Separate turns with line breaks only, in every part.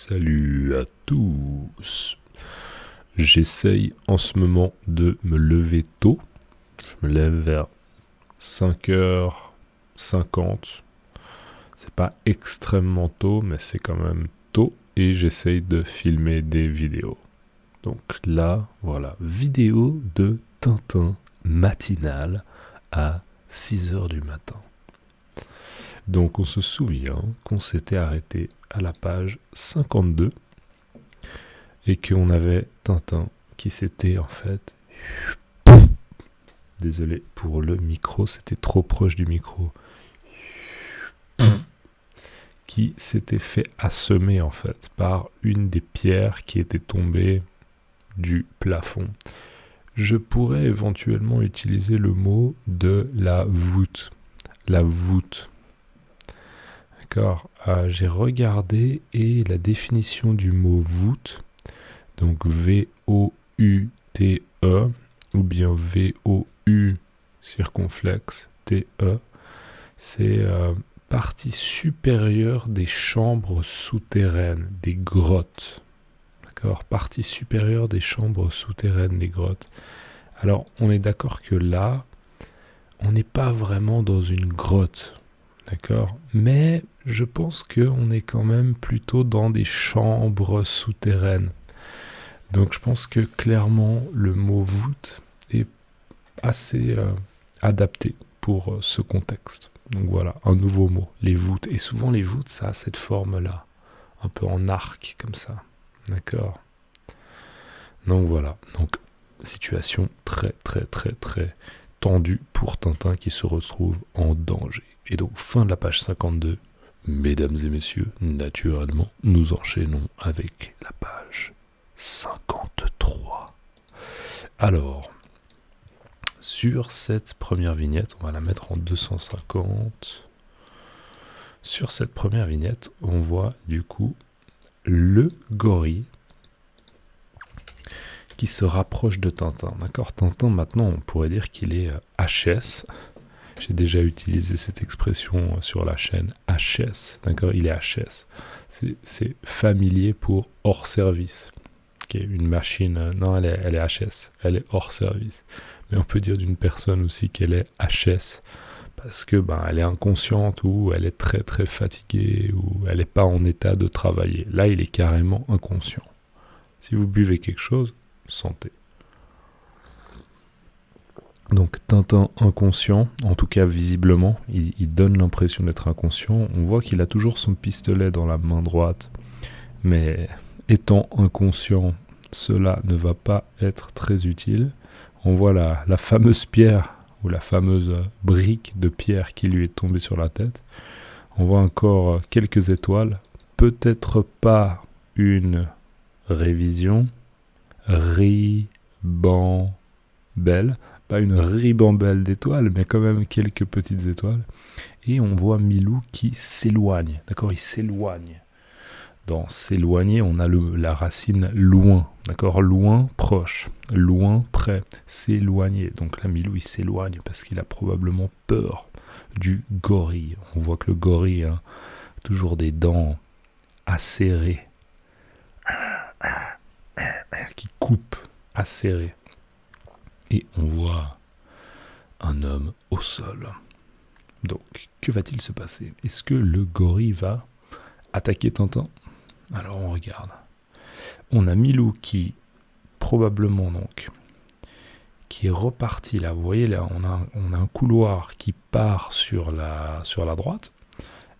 Salut à tous. J'essaye en ce moment de me lever tôt. Je me lève vers 5h50. C'est pas extrêmement tôt, mais c'est quand même tôt. Et j'essaye de filmer des vidéos. Donc là, voilà, vidéo de Tintin matinale à 6h du matin. Donc on se souvient qu'on s'était arrêté à la page 52 et qu'on avait Tintin qui s'était en fait... Désolé pour le micro, c'était trop proche du micro. Qui s'était fait assommer en fait par une des pierres qui était tombée du plafond. Je pourrais éventuellement utiliser le mot de la voûte. La voûte. D'accord. J'ai regardé et la définition du mot voûte, donc V-O-U-T-E ou bien V-O-U circonflexe T-E, c'est partie supérieure des chambres souterraines, des grottes. D'accord. Partie supérieure des chambres souterraines, des grottes. Alors, on est d'accord que là, on n'est pas vraiment dans une grotte. D'accord, mais je pense qu'on est quand même plutôt dans des chambres souterraines. Donc je pense que clairement le mot voûte est assez adapté pour ce contexte. Donc voilà, un nouveau mot, les voûtes. Et souvent les voûtes, ça a cette forme-là, un peu en arc comme ça. D'accord. Donc voilà, donc situation très tendue pour Tintin qui se retrouve en danger. Et donc, fin de la page 52, mesdames et messieurs, naturellement, nous enchaînons avec la page 53. Alors, sur cette première vignette, on va la mettre en 250. Sur cette première vignette, on voit du coup le gorille qui se rapproche de Tintin. D'accord, Tintin, maintenant, on pourrait dire qu'il est HS. J'ai déjà utilisé cette expression sur la chaîne, HS, d'accord, il est HS. C'est familier pour hors service. Okay, une machine, non, elle est HS, elle est hors service. Mais on peut dire d'une personne aussi qu'elle est HS, parce que elle est inconsciente, ou elle est très fatiguée, ou elle n'est pas en état de travailler. Là, il est carrément inconscient. Si vous buvez quelque chose, santé. Donc Tintin inconscient, en tout cas visiblement, il donne l'impression d'être inconscient. On voit qu'il a toujours son pistolet dans la main droite, mais étant inconscient, cela ne va pas être très utile. On voit la fameuse pierre, ou la fameuse brique de pierre qui lui est tombée sur la tête. On voit encore quelques étoiles, peut-être pas une révision, ribambelle, pas une ribambelle d'étoiles, mais quand même quelques petites étoiles. Et on voit Milou qui s'éloigne. D'accord, il s'éloigne. Dans s'éloigner, on a la racine loin. D'accord, loin, proche. Loin, près. S'éloigner. Donc là, Milou, il s'éloigne parce qu'il a probablement peur du gorille. On voit que le gorille a toujours des dents acérées. Qui coupent, acérées. Et on voit un homme au sol. Donc, que va-t-il se passer? Est-ce que le gorille va attaquer Tintin? Alors, on regarde. On a Milou qui, probablement donc, qui est reparti là. Vous voyez là, on a un couloir qui part sur la droite.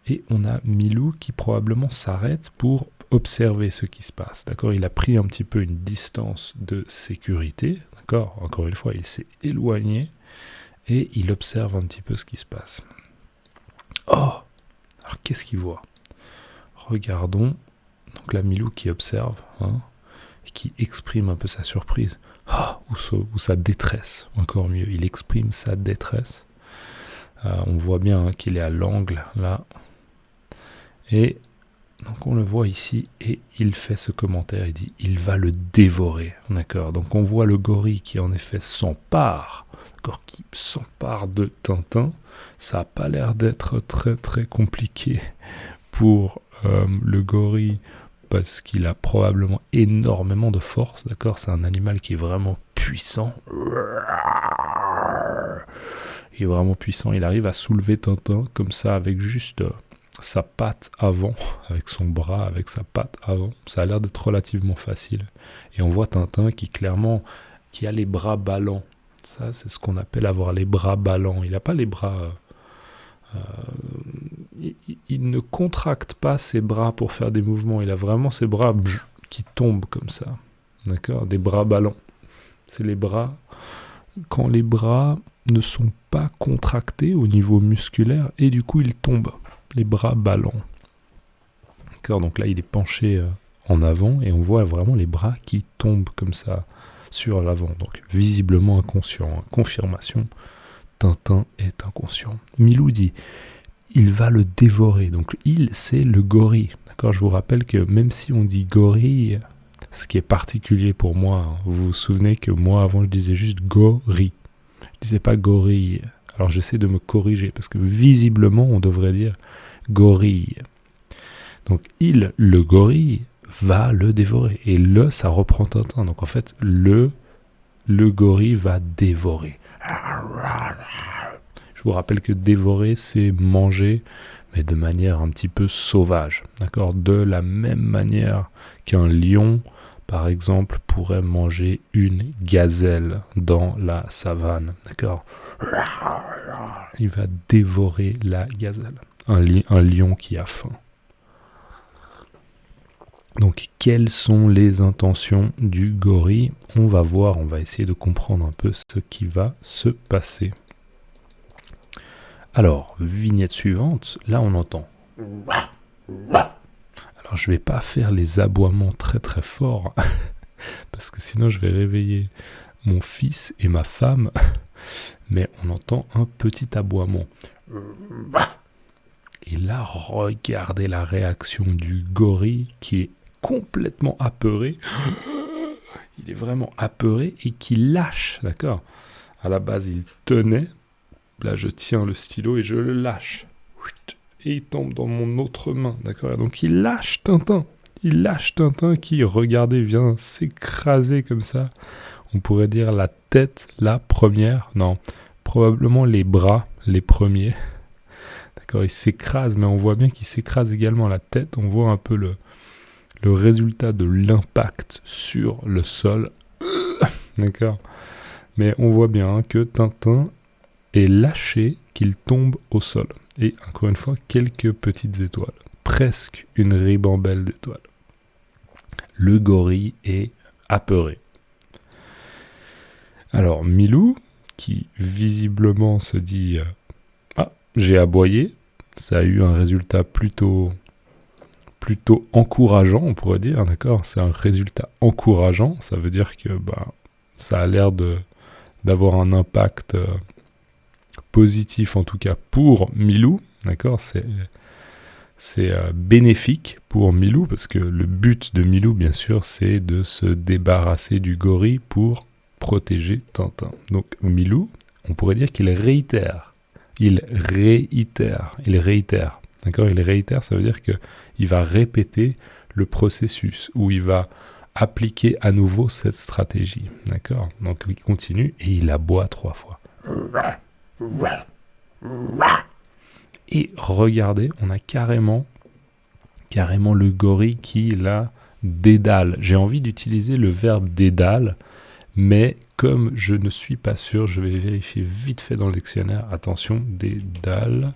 Et on a Milou qui probablement s'arrête pour observer ce qui se passe. D'accord, il a pris un petit peu une distance de sécurité. D'accord, encore une fois, il s'est éloigné et il observe un petit peu ce qui se passe. Oh, alors qu'est-ce qu'il voit? Regardons. Donc là, Milou qui observe, et qui exprime un peu sa surprise. Ou sa détresse, encore mieux. Il exprime sa détresse. On voit bien qu'il est à l'angle, là. Et donc on le voit ici, et il fait ce commentaire, il dit « il va le dévorer ». D'accord, donc on voit le gorille qui en effet s'empare, d'accord, qui s'empare de Tintin. Ça n'a pas l'air d'être très compliqué pour le gorille parce qu'il a probablement énormément de force, d'accord? C'est un animal qui est vraiment puissant. Il est vraiment puissant. Il arrive à soulever Tintin comme ça avec juste sa patte avant, avec son bras, avec sa patte avant. Ça a l'air d'être relativement facile. Et on voit Tintin qui a les bras ballants. Ça, c'est ce qu'on appelle avoir les bras ballants. Il n'a pas les bras... il ne contracte pas ses bras pour faire des mouvements. Il a vraiment ses bras qui tombent comme ça. D'accord? Des bras ballants. C'est les bras... Quand les bras ne sont pas contractés au niveau musculaire et du coup ils tombent. Les bras ballants. D'accord? Donc là il est penché en avant et on voit vraiment les bras qui tombent comme ça sur l'avant. Donc visiblement inconscient. Confirmation. Tintin est inconscient. Milou dit, il va le dévorer. Donc il, c'est le gorille. D'accord, je vous rappelle que même si on dit gorille, ce qui est particulier pour moi, vous vous souvenez que moi avant je disais juste gorille. Je disais pas gorille. Alors j'essaie de me corriger parce que visiblement on devrait dire gorille. Donc il, le gorille, va le dévorer. Et le, ça reprend Tintin. Donc en fait, le gorille va dévorer. Je vous rappelle que dévorer, c'est manger, mais de manière un petit peu sauvage. D'accord? De la même manière qu'un lion, par exemple, pourrait manger une gazelle dans la savane. D'accord? Il va dévorer la gazelle. Un lion qui a faim. Donc, quelles sont les intentions du gorille? On va voir, on va essayer de comprendre un peu ce qui va se passer. Alors, vignette suivante, là on entend. Alors, je ne vais pas faire les aboiements très très forts, parce que sinon je vais réveiller mon fils et ma femme, mais on entend un petit aboiement. Et là, regardez la réaction du gorille qui est complètement apeuré. Il est vraiment apeuré et qui lâche, d'accord? À la base, il tenait. Là, je tiens le stylo et je le lâche. Et il tombe dans mon autre main, d'accord? Donc, il lâche Tintin. Il lâche Tintin qui, regardez, vient s'écraser comme ça. On pourrait dire la tête, la première. Non, probablement les bras, les premiers. D'accord, il s'écrase, mais on voit bien qu'il s'écrase également la tête. On voit un peu le résultat de l'impact sur le sol. D'accord? Mais on voit bien que Tintin est lâché, qu'il tombe au sol. Et encore une fois, quelques petites étoiles. Presque une ribambelle d'étoiles. Le gorille est apeuré. Alors Milou, qui visiblement se dit j'ai aboyé, ça a eu un résultat plutôt encourageant, on pourrait dire, d'accord? C'est un résultat encourageant, ça veut dire que ça a l'air d'avoir un impact positif, en tout cas pour Milou, d'accord? C'est bénéfique pour Milou, parce que le but de Milou, bien sûr, c'est de se débarrasser du gorille pour protéger Tintin. Donc Milou, on pourrait dire qu'il réitère. Il réitère. D'accord? Il réitère, ça veut dire qu'il va répéter le processus, où il va appliquer à nouveau cette stratégie. D'accord? Donc il continue et il aboie 3 fois. Et regardez, on a carrément le gorille qui, là, dédale. J'ai envie d'utiliser le verbe dédale, mais comme je ne suis pas sûr, je vais vérifier vite fait dans le dictionnaire. Attention, dédale.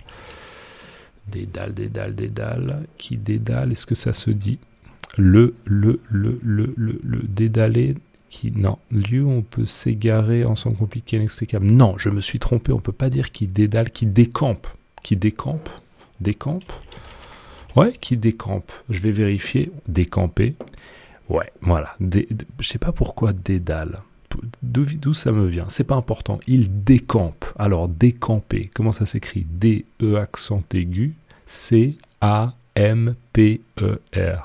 Dédale. Qui dédale? Est-ce que ça se dit? Le dédaler. Non, lieu où on peut s'égarer ensemble compliqué, inextricable. Non, je me suis trompé, on peut pas dire qui dédale, qui décampe. Décampe. Ouais, qui décampe. Je vais vérifier. Décamper. Ouais, voilà. Je sais pas pourquoi dédale. D'où ça me vient. C'est pas important. Il décampe. Alors, décamper. Comment ça s'écrit? D-E accent aigu. C-A-M-P-E-R.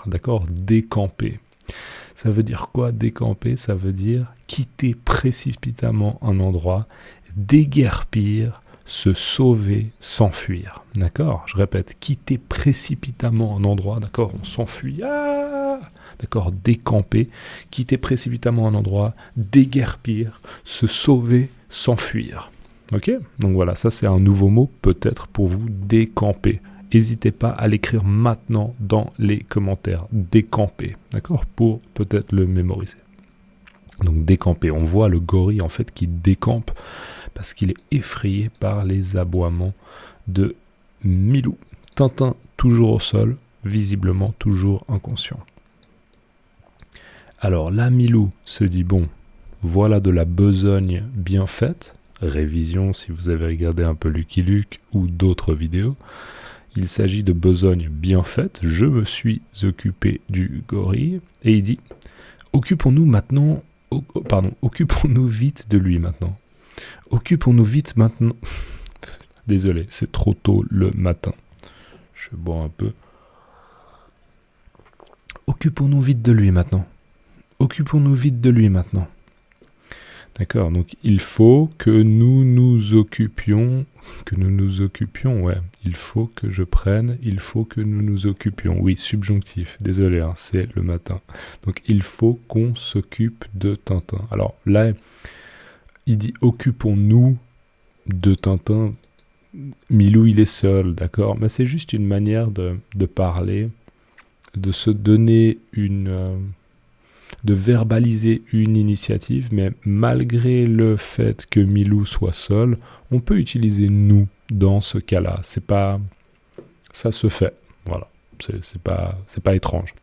D'accord? Décamper. Ça veut dire quoi, décamper? Ça veut dire quitter précipitamment un endroit, déguerpir, se sauver, s'enfuir. D'accord? Je répète, quitter précipitamment un endroit, d'accord? On s'enfuit, d'accord? Décamper, quitter précipitamment un endroit, déguerpir, se sauver, s'enfuir. Ok? Donc voilà, ça c'est un nouveau mot peut-être pour vous, décamper. N'hésitez pas à l'écrire maintenant dans les commentaires. Décamper, d'accord? Pour peut-être le mémoriser. Donc décamper, on voit le gorille en fait qui décampe parce qu'il est effrayé par les aboiements de Milou. Tintin toujours au sol, visiblement toujours inconscient. Alors là, Milou se dit, bon, voilà de la besogne bien faite. Révision si vous avez regardé un peu Lucky Luke ou d'autres vidéos. Il s'agit de besogne bien faite. Je me suis occupé du gorille. Et il dit, occupons-nous vite de lui maintenant. Occupons-nous vite maintenant. Désolé, c'est trop tôt le matin. Je bois un peu. Occupons-nous vite de lui maintenant. Occupons-nous vite de lui maintenant. D'accord, donc il faut que nous nous occupions, ouais, il faut que je prenne, il faut que nous nous occupions, oui, subjonctif, désolé, hein, c'est le matin. Donc il faut qu'on s'occupe de Tintin. Alors là, il dit occupons-nous de Tintin, Milou il est seul, d'accord, mais c'est juste une manière de parler, de se donner de verbaliser une initiative, mais malgré le fait que Milou soit seul, on peut utiliser nous dans ce cas-là. C'est pas, ça se fait, voilà. C'est pas étrange.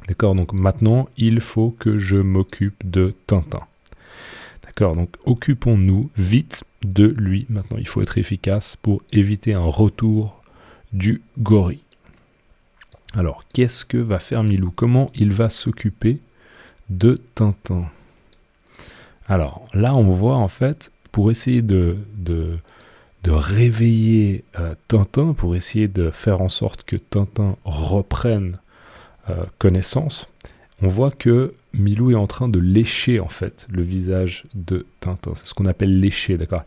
D'accord. Donc maintenant, il faut que je m'occupe de Tintin. D'accord. Donc occupons-nous vite de lui. Maintenant, il faut être efficace pour éviter un retour du gorille. Alors, qu'est-ce que va faire Milou? Comment il va s'occuper de Tintin? Alors là on voit en fait, pour essayer de réveiller Tintin, pour essayer de faire en sorte que Tintin reprenne connaissance, on voit que Milou est en train de lécher en fait le visage de Tintin. C'est ce qu'on appelle lécher, d'accord?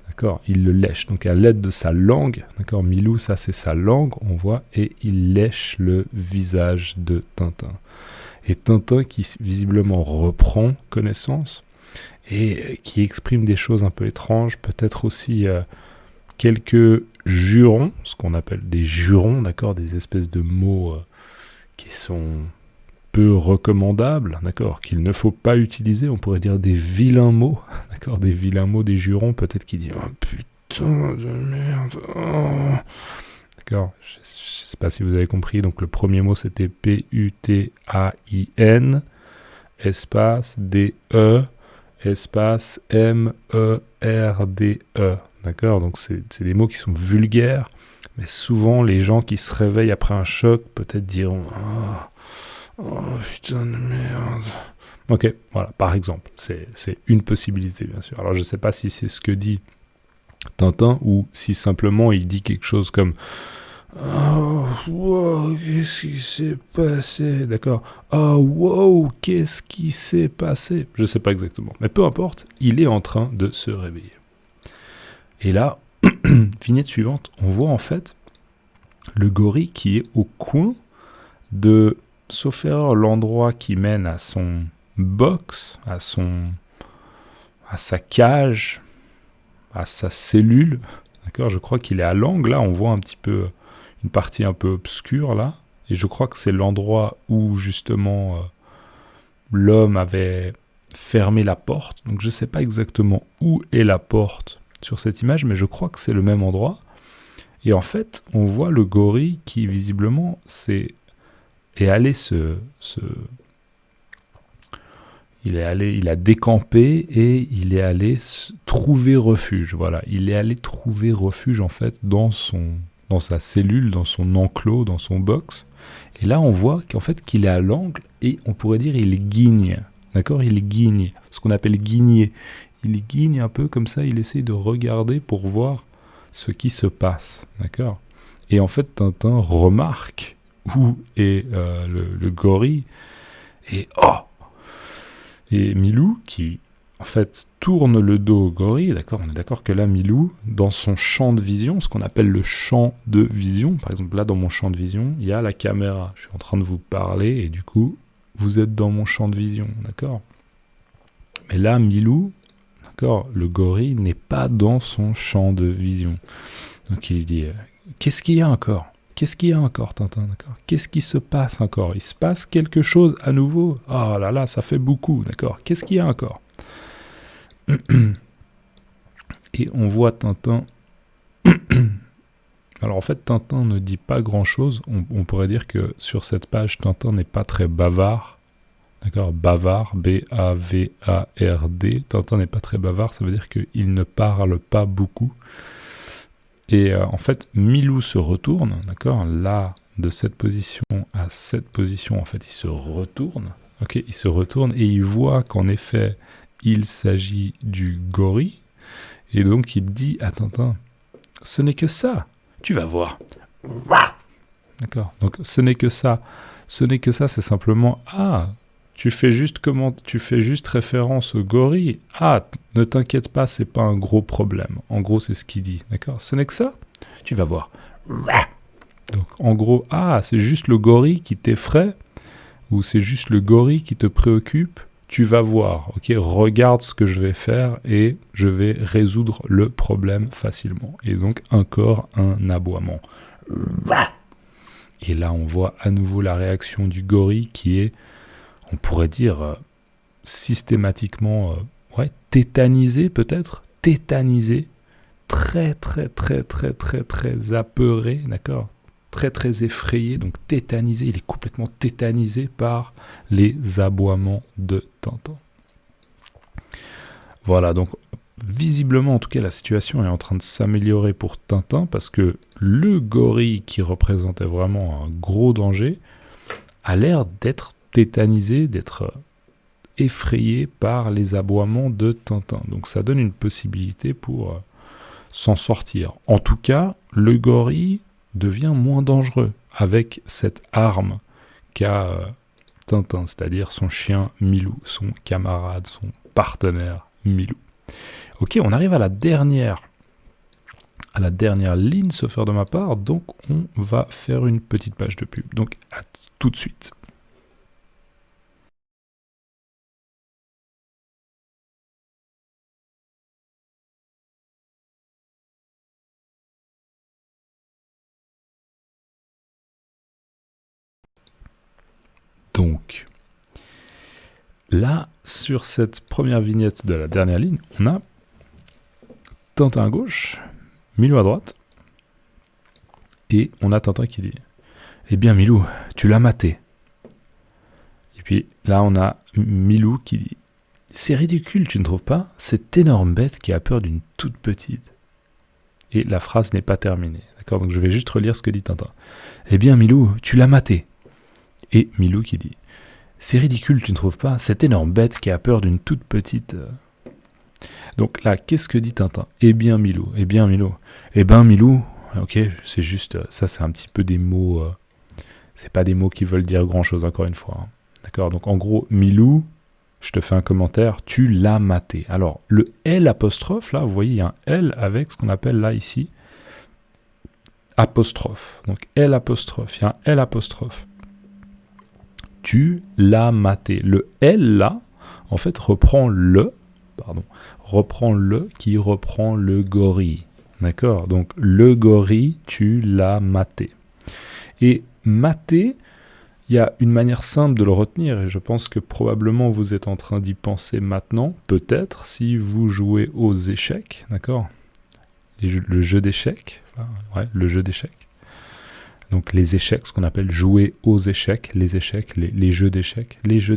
D'accord, il le lèche, donc à l'aide de sa langue, d'accord, Milou, ça c'est sa langue, on voit, et il lèche le visage de Tintin. Et Tintin qui visiblement reprend connaissance et qui exprime des choses un peu étranges, peut-être aussi quelques jurons, ce qu'on appelle des jurons, d'accord, des espèces de mots qui sont peu recommandables, d'accord, qu'il ne faut pas utiliser, on pourrait dire des vilains mots, d'accord, des vilains mots, des jurons, peut-être qu'il dit « Oh putain de merde, oh !» D'accord, je ne sais pas si vous avez compris, donc le premier mot c'était P-U-T-A-I-N, espace D-E, espace M-E-R-D-E, d'accord, donc c'est des mots qui sont vulgaires, mais souvent les gens qui se réveillent après un choc peut-être diront oh putain de merde. Ok, voilà, par exemple, c'est une possibilité bien sûr. Alors je ne sais pas si c'est ce que dit Tintin ou si simplement il dit quelque chose comme oh, wow, qu'est-ce qui s'est passé? D'accord. Oh, wow, qu'est-ce qui s'est passé? Je ne sais pas exactement. Mais peu importe, il est en train de se réveiller. Et là, vignette suivante, on voit en fait le gorille qui est au coin de, sauf erreur, l'endroit qui mène à son box, à sa cage, à sa cellule. D'accord, je crois qu'il est à l'angle, là, on voit un petit peu une partie un peu obscure, là. Et je crois que c'est l'endroit où, justement, l'homme avait fermé la porte. Donc, je ne sais pas exactement où est la porte sur cette image, mais je crois que c'est le même endroit. Et en fait, on voit le gorille qui, visiblement, est allé il a décampé et il est allé trouver refuge. Voilà, il est allé trouver refuge en fait dans sa cellule, dans son enclos, dans son box. Et là, on voit qu'en fait qu'il est à l'angle et on pourrait dire il guigne. D'accord, il guigne, ce qu'on appelle guigner. Il guigne un peu comme ça, il essaye de regarder pour voir ce qui se passe. D'accord. Et en fait, Tintin remarque où est le gorille et oh. Et Milou, qui en fait, tourne le dos au gorille, d'accord? On est d'accord que là, Milou, dans son champ de vision, ce qu'on appelle le champ de vision, par exemple, là, dans mon champ de vision, il y a la caméra. Je suis en train de vous parler et du coup, vous êtes dans mon champ de vision, d'accord? Mais là, Milou, d'accord, le gorille n'est pas dans son champ de vision. Donc il dit, qu'est-ce qu'il y a encore? Qu'est-ce qu'il y a encore, Tintin, d'accord? Qu'est-ce qui se passe encore? Il se passe quelque chose à nouveau? Oh là là, ça fait beaucoup, d'accord? Qu'est-ce qu'il y a encore? Et on voit Tintin. Alors en fait, Tintin ne dit pas grand-chose. On pourrait dire que sur cette page, Tintin n'est pas très bavard. D'accord? Bavard, B-A-V-A-R-D. Tintin n'est pas très bavard, ça veut dire qu'il ne parle pas beaucoup. Et en fait, Milou se retourne, d'accord? Là, de cette position à cette position, en fait, il se retourne. Ok, il se retourne et il voit qu'en effet, il s'agit du gorille. Et donc, il dit à Tintin, ce n'est que ça, tu vas voir. D'accord? Donc, ce n'est que ça. Ce n'est que ça, c'est simplement, tu fais juste référence au gorille. Ne t'inquiète pas, c'est pas un gros problème. En gros, c'est ce qu'il dit. D'accord? Ce n'est que ça, tu vas voir. Donc, en gros, c'est juste le gorille qui t'effraie, ou c'est juste le gorille qui te préoccupe. Tu vas voir, ok, regarde ce que je vais faire et je vais résoudre le problème facilement. Et donc, encore un aboiement. Et là, on voit à nouveau la réaction du gorille qui est, on pourrait dire, systématiquement, tétanisé peut-être, tétanisé, très, très, très, très, très, très apeuré, d'accord? Très très effrayé, donc tétanisé, il est complètement tétanisé par les aboiements de Tintin. Voilà, donc visiblement en tout cas la situation est en train de s'améliorer pour Tintin parce que le gorille qui représentait vraiment un gros danger a l'air d'être tétanisé, d'être effrayé par les aboiements de Tintin. Donc ça donne une possibilité pour s'en sortir. En tout cas, le gorille devient moins dangereux avec cette arme qu'a Tintin, c'est-à-dire son chien Milou, son camarade, son partenaire Milou. Ok, on arrive à la dernière ligne, sauf faire de ma part, donc on va faire une petite page de pub. Donc à tout de suite. Donc, là, sur cette première vignette de la dernière ligne, on a Tintin à gauche, Milou à droite, et on a Tintin qui dit « Eh bien Milou, tu l'as maté ». Et puis là, on a Milou qui dit « C'est ridicule, tu ne trouves pas? Cette énorme bête qui a peur d'une toute petite. » Et la phrase n'est pas terminée. D'accord? Donc je vais juste relire ce que dit Tintin. « Eh bien Milou, tu l'as maté ». Et Milou qui dit « C'est ridicule, tu ne trouves pas? Cette énorme bête qui a peur d'une toute petite... » Donc là, qu'est-ce que dit Tintin? Eh bien Milou, eh bien Milou. Eh ben Milou, ok, c'est juste, ça c'est un petit peu des mots, c'est pas des mots qui veulent dire grand-chose, encore une fois. Hein. D'accord? Donc en gros, Milou, je te fais un commentaire, tu l'as maté. Alors, le L apostrophe, là, vous voyez, il y a un L avec ce qu'on appelle là, ici, apostrophe. Donc L apostrophe, il y a un L apostrophe. Tu l'as maté. Le L là, en fait, reprend le qui reprend le gorille. D'accord? Donc le gorille, tu l'as maté. Et maté, il y a une manière simple de le retenir, et je pense que probablement vous êtes en train d'y penser maintenant, peut-être, si vous jouez aux échecs, d'accord? Le jeu d'échecs, le jeu d'échecs. Donc les échecs, ce qu'on appelle jouer aux échecs, les échecs, les jeux d'échecs, le jeu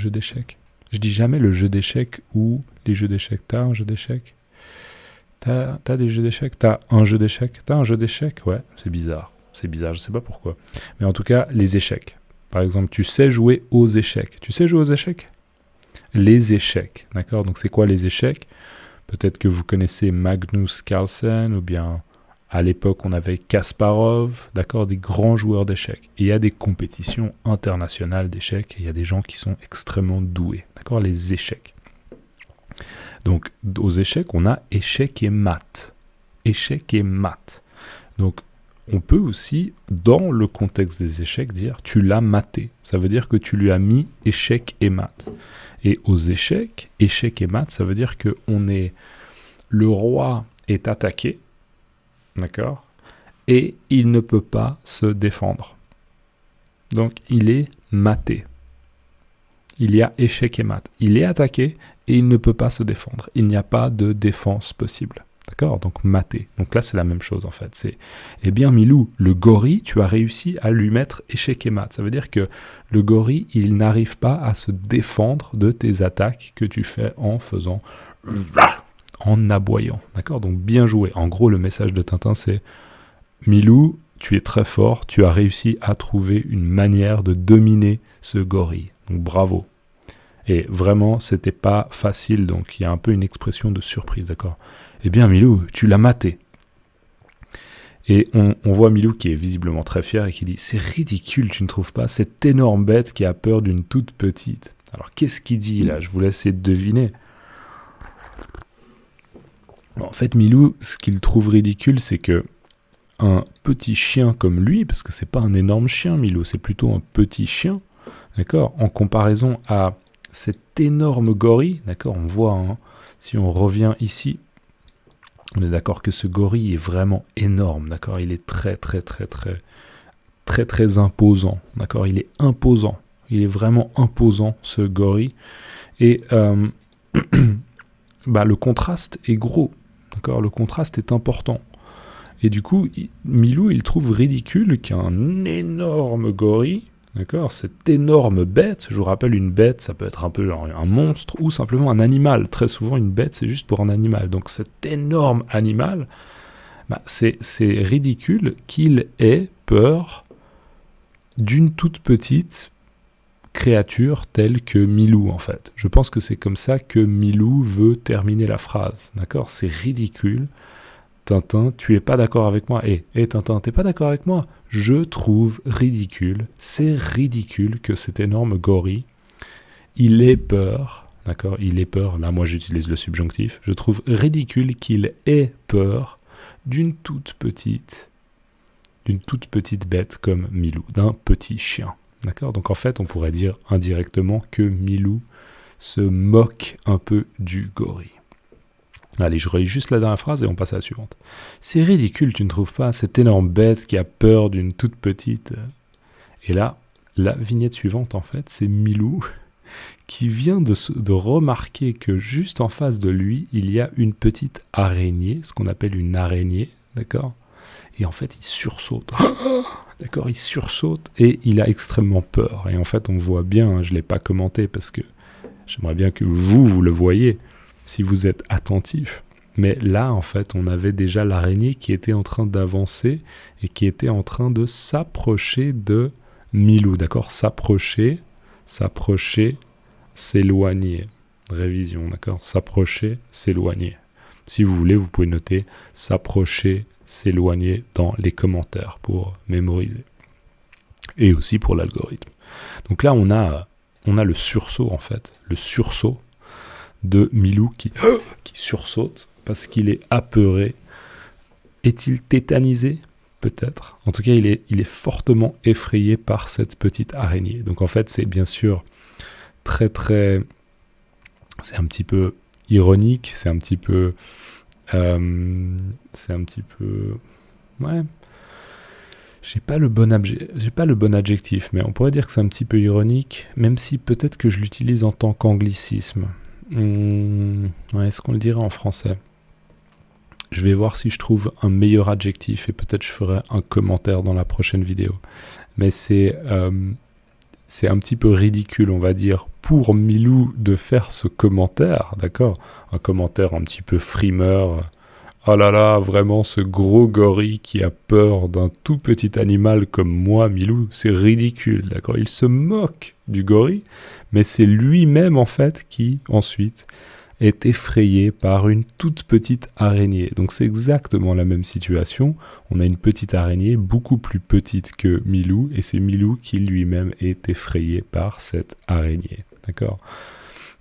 d'échecs. Je dis jamais le jeu d'échecs ou les jeux d'échecs. T'as un jeu d'échecs? T'as des jeux d'échecs? T'as un jeu d'échecs? T'as un jeu d'échecs? Ouais, c'est bizarre, je sais pas pourquoi. Mais en tout cas, les échecs. Par exemple, tu sais jouer aux échecs. Tu sais jouer aux échecs? Les échecs, d'accord? Donc c'est quoi les échecs? Peut-être que vous connaissez Magnus Carlsen ou bien... À l'époque, on avait Kasparov, d'accord, des grands joueurs d'échecs. Et il y a des compétitions internationales d'échecs, et il y a des gens qui sont extrêmement doués, d'accord, les échecs. Donc, aux échecs, on a échec et mat. Échec et mat. Donc, on peut aussi, dans le contexte des échecs, dire « tu l'as maté ». Ça veut dire que tu lui as mis échec et mat. Et aux échecs, échec et mat, ça veut dire que le roi est attaqué, d'accord, et il ne peut pas se défendre. Donc, il est maté. Il y a échec et mat. Il est attaqué et il ne peut pas se défendre. Il n'y a pas de défense possible. D'accord? Donc maté. Donc là, c'est la même chose en fait. C'est, eh bien Milou, le gorille, tu as réussi à lui mettre échec et mat. Ça veut dire que le gorille, il n'arrive pas à se défendre de tes attaques que tu fais en faisant... en aboyant. D'accord? Donc bien joué. En gros, le message de Tintin, c'est Milou, tu es très fort, tu as réussi à trouver une manière de dominer ce gorille. Donc bravo. Et vraiment, c'était pas facile, donc il y a un peu une expression de surprise, d'accord? Eh bien, Milou, tu l'as maté. Et on voit Milou qui est visiblement très fier et qui dit « C'est ridicule, tu ne trouves pas, cette énorme bête qui a peur d'une toute petite. » Alors, qu'est-ce qu'il dit là? Je vous laisse essayer de deviner. En fait, Milou, ce qu'il trouve ridicule, c'est que un petit chien comme lui, parce que c'est pas un énorme chien, Milou, c'est plutôt un petit chien, d'accord, en comparaison à cet énorme gorille, d'accord, on voit, hein, si on revient ici, on est d'accord que ce gorille est vraiment énorme, d'accord, il est très imposant, d'accord, il est imposant, il est vraiment imposant ce gorille, et le contraste est gros, d'accord, le contraste est important. Et du coup, Milou, il trouve ridicule qu'un énorme gorille, d'accord, cette énorme bête, je vous rappelle, une bête, ça peut être un peu genre un monstre ou simplement un animal. Très souvent, une bête, c'est juste pour un animal. Donc cet énorme animal, c'est ridicule qu'il ait peur d'une toute petite créature telle que Milou, en fait. Je pense que c'est comme ça que Milou veut terminer la phrase, d'accord? C'est ridicule. Tintin, tu es pas d'accord avec moi. Tintin, t'es pas d'accord avec moi? Je trouve ridicule, c'est ridicule que cet énorme gorille, il ait peur, d'accord? Il ait peur, là moi j'utilise le subjonctif, je trouve ridicule qu'il ait peur d'une toute petite bête comme Milou, d'un petit chien, d'accord? Donc en fait, on pourrait dire indirectement que Milou se moque un peu du gorille. Allez, je relis juste la dernière phrase et on passe à la suivante. C'est ridicule, tu ne trouves pas, cette énorme bête qui a peur d'une toute petite... Et là, la vignette suivante, en fait, c'est Milou qui vient de remarquer que juste en face de lui, il y a une petite araignée, ce qu'on appelle une araignée, d'accord? Et en fait, il sursaute. D'accord, il sursaute et il a extrêmement peur. Et en fait, on voit bien, hein, je ne l'ai pas commenté parce que j'aimerais bien que vous le voyez, si vous êtes attentif. Mais là, en fait, on avait déjà l'araignée qui était en train d'avancer et qui était en train de s'approcher de Milou, d'accord? S'approcher, s'éloigner. Révision, d'accord? S'approcher, s'éloigner. Si vous voulez, vous pouvez noter s'approcher, s'éloigner dans les commentaires pour mémoriser. Et aussi pour l'algorithme. Donc là, on a le sursaut, en fait. Le sursaut de Milou qui sursaute parce qu'il est apeuré. Est-il tétanisé? Peut-être. En tout cas, il est fortement effrayé par cette petite araignée. Donc en fait, c'est bien sûr c'est un petit peu ironique, c'est un petit peu ouais. J'ai pas le bon adjectif, mais on pourrait dire que c'est un petit peu ironique, même si peut-être que je l'utilise en tant qu'anglicisme. Est-ce qu'on le dirait en français? Je vais voir si je trouve un meilleur adjectif et peut-être je ferai un commentaire dans la prochaine vidéo. Mais c'est un petit peu ridicule, on va dire, pour Milou de faire ce commentaire, d'accord? Un commentaire un petit peu frimeur. Oh là là, vraiment ce gros gorille qui a peur d'un tout petit animal comme moi, Milou, c'est ridicule, d'accord? Il se moque du gorille, mais c'est lui-même en fait qui, ensuite, est effrayé par une toute petite araignée. Donc c'est exactement la même situation. On a une petite araignée beaucoup plus petite que Milou, et c'est Milou qui lui-même est effrayé par cette araignée, d'accord?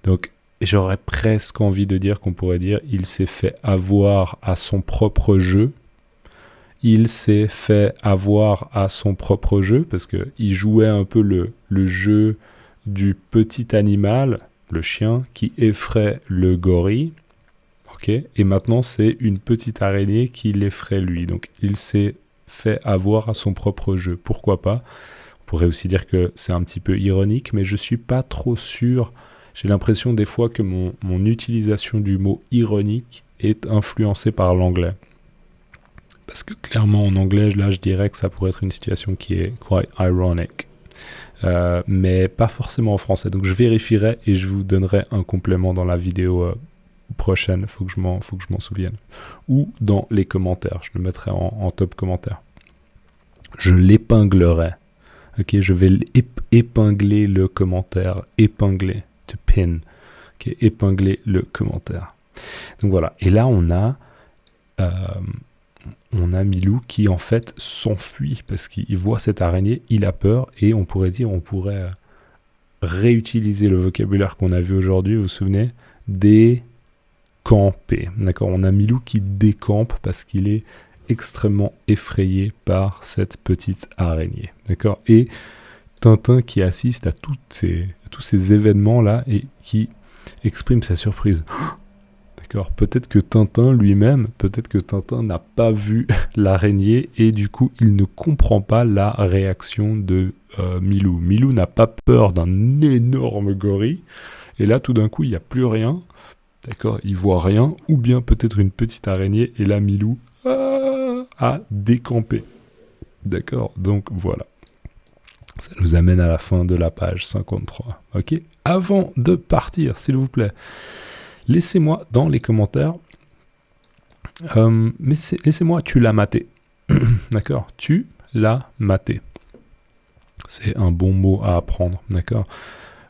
Donc j'aurais presque envie de dire qu'on pourrait dire il s'est fait avoir à son propre jeu. Il s'est fait avoir à son propre jeu parce qu'il jouait un peu le jeu du petit animal, le chien, qui effraie le gorille. Okay. Et maintenant, c'est une petite araignée qui l'effraie lui. Donc, il s'est fait avoir à son propre jeu. Pourquoi pas? On pourrait aussi dire que c'est un petit peu ironique, mais je ne suis pas trop sûr. J'ai l'impression des fois que mon utilisation du mot ironique est influencée par l'anglais. Parce que clairement, en anglais, là, je dirais que ça pourrait être une situation qui est quite ironic. Mais pas forcément en français. Donc, je vérifierai et je vous donnerai un complément dans la vidéo prochaine. Faut que je m'en souvienne. Ou dans les commentaires. Je le mettrai en top commentaire. Je l'épinglerai. Ok, je vais épingler le commentaire. Épingler. To pin. Ok, épingler le commentaire. Donc voilà. Et là, on a Milou qui en fait s'enfuit parce qu'il voit cette araignée, il a peur et on pourrait réutiliser le vocabulaire qu'on a vu aujourd'hui, vous vous souvenez, décamper. D'accord, on a Milou qui décampe parce qu'il est extrêmement effrayé par cette petite araignée. D'accord, et Tintin qui assiste à tous ces événements-là et qui exprime sa surprise. D'accord. Peut-être que Tintin lui-même, n'a pas vu l'araignée et du coup il ne comprend pas la réaction de Milou. Milou n'a pas peur d'un énorme gorille et là tout d'un coup il n'y a plus rien, d'accord, il voit rien, ou bien peut-être une petite araignée et là Milou a décampé. D'accord, donc voilà. Ça nous amène à la fin de la page 53. Ok. Avant de partir, s'il vous plaît, laissez-moi dans les commentaires, laissez-moi, tu l'as maté. D'accord, tu l'as maté. C'est un bon mot à apprendre, d'accord.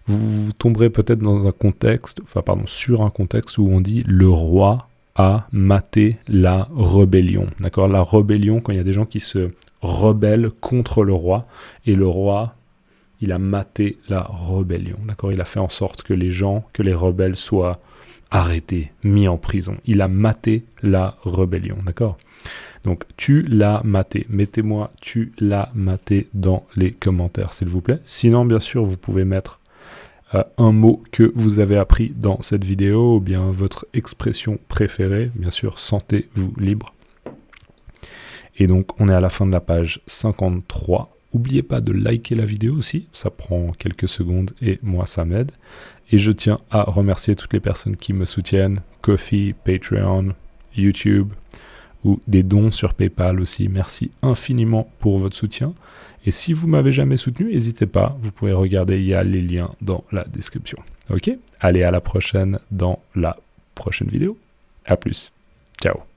Vous tomberez peut-être dans un contexte, sur un contexte où on dit le roi a maté la rébellion. D'accord, la rébellion, quand il y a des gens qui se rebellent contre le roi, et le roi, il a maté la rébellion. D'accord, il a fait en sorte que les rebelles soient arrêté, mis en prison. Il a maté la rébellion, d'accord? Donc, tu l'as maté. Mettez-moi tu l'as maté dans les commentaires, s'il vous plaît. Sinon, bien sûr, vous pouvez mettre un mot que vous avez appris dans cette vidéo ou bien votre expression préférée. Bien sûr, sentez-vous libre. Et donc, on est à la fin de la page 53. N'oubliez pas de liker la vidéo aussi, ça prend quelques secondes et moi ça m'aide. Et je tiens à remercier toutes les personnes qui me soutiennent, Ko-fi, Patreon, YouTube ou des dons sur PayPal aussi. Merci infiniment pour votre soutien. Et si vous m'avez jamais soutenu, n'hésitez pas, vous pouvez regarder, il y a les liens dans la description. Ok ? Allez, à la prochaine dans la prochaine vidéo. À plus. Ciao.